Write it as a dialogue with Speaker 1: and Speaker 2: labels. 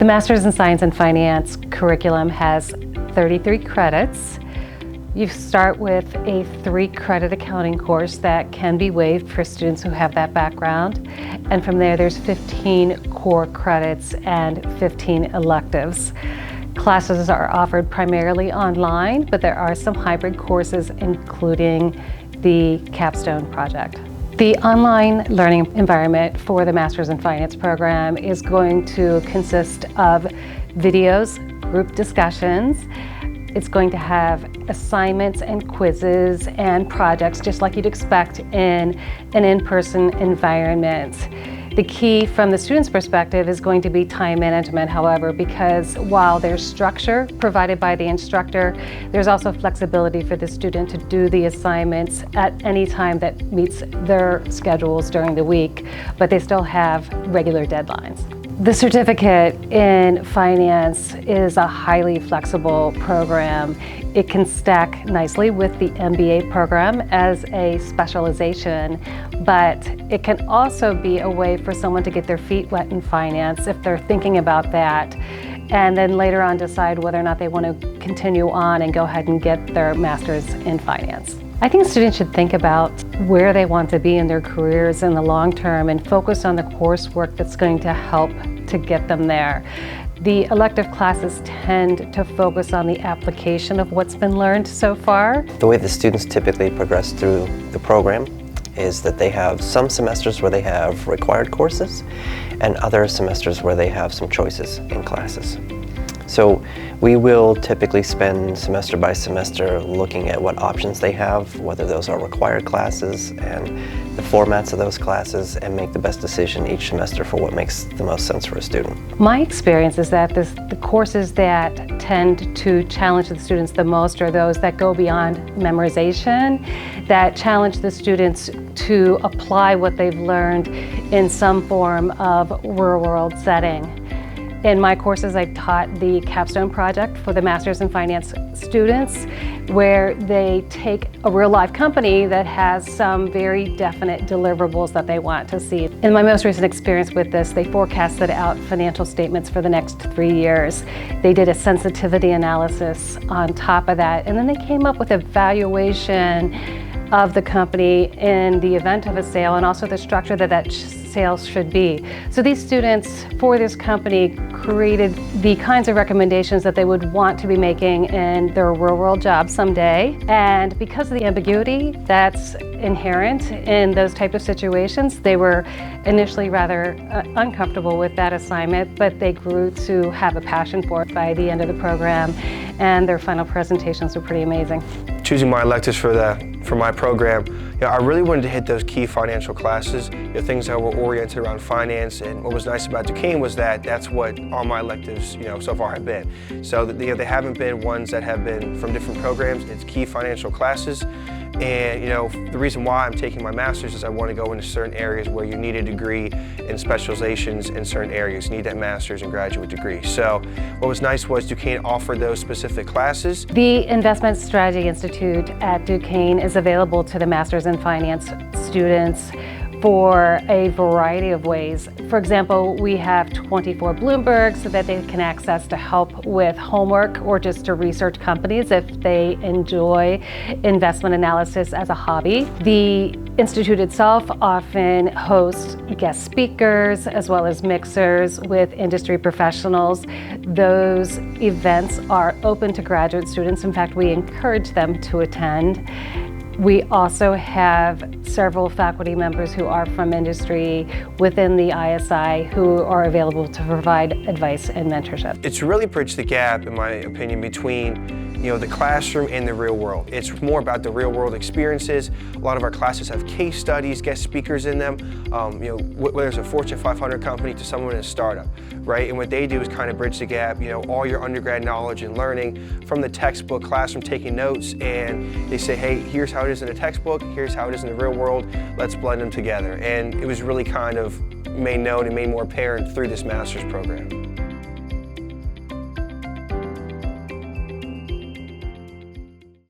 Speaker 1: The Master's in Science and Finance curriculum has 33 credits. You start with a 3-credit accounting course that can be waived for students who have that background. And from there's 15 core credits and 15 electives. Classes are offered primarily online, but there are some hybrid courses, including the capstone project. The online learning environment for the Master's in Finance program is going to consist of videos, group discussions. It's going to have assignments and quizzes and projects just like you'd expect in an in-person environment. The key from the student's perspective is going to be time management, however, because while there's structure provided by the instructor, there's also flexibility for the student to do the assignments at any time that meets their schedules during the week, but they still have regular deadlines. The certificate in finance is a highly flexible program. It can stack nicely with the MBA program as a specialization, but it can also be a way for someone to get their feet wet in finance if they're thinking about that, and then later on decide whether or not they want to continue on and go ahead and get their master's in finance. I think students should think about where they want to be in their careers in the long term and focus on the coursework that's going to help to get them there. The elective classes tend to focus on the application of what's been learned so far.
Speaker 2: The way the students typically progress through the program is that they have some semesters where they have required courses and other semesters where they have some choices in classes. So we will typically spend semester by semester looking at what options they have, whether those are required classes and the formats of those classes, and make the best decision each semester for what makes the most sense for a student.
Speaker 1: My experience is that the courses that tend to challenge the students the most are those that go beyond memorization, that challenge the students to apply what they've learned in some form of real-world setting. In my courses, I taught the capstone project for the Master's in Finance students, where they take a real-life company that has some very definite deliverables that they want to see. In my most recent experience with this, they forecasted out financial statements for the next 3 years. They did a sensitivity analysis on top of that, and then they came up with a valuation of the company in the event of a sale, and also the structure that sales should be. So these students for this company created the kinds of recommendations that they would want to be making in their real-world job someday. And because of the ambiguity that's inherent in those type of situations, they were initially rather uncomfortable with that assignment, but they grew to have a passion for it by the end of the program, and their final presentations were pretty amazing.
Speaker 3: Choosing my electives for my program, I really wanted to hit those key financial classes, things that were oriented around finance. And what was nice about Duquesne was that that's what all my electives, so far have been. So they haven't been ones that have been from different programs. It's key financial classes. And the reason why I'm taking my master's is I want to go into certain areas where you need a degree and specializations in certain areas. You need that master's and graduate degree. So what was nice was Duquesne offered those specific classes.
Speaker 1: The Investment Strategy Institute at Duquesne is available to the Master's in Finance students for a variety of ways. For example, we have 24 Bloombergs so that they can access to help with homework or just to research companies if they enjoy investment analysis as a hobby. The Institute itself often hosts guest speakers as well as mixers with industry professionals. Those events are open to graduate students. In fact, we encourage them to attend. We also have several faculty members who are from industry within the ISI who are available to provide advice and mentorship.
Speaker 3: It's really bridged the gap, in my opinion, between the classroom and the real world. It's more about the real world experiences. A lot of our classes have case studies, guest speakers in them. Whether it's a Fortune 500 company to someone in a startup, right? And what they do is kind of bridge the gap, all your undergrad knowledge and learning from the textbook classroom, taking notes, and they say, hey, here's how it is in a textbook, here's how it is in the real world, let's blend them together. And it was really kind of made known and made more apparent through this master's program.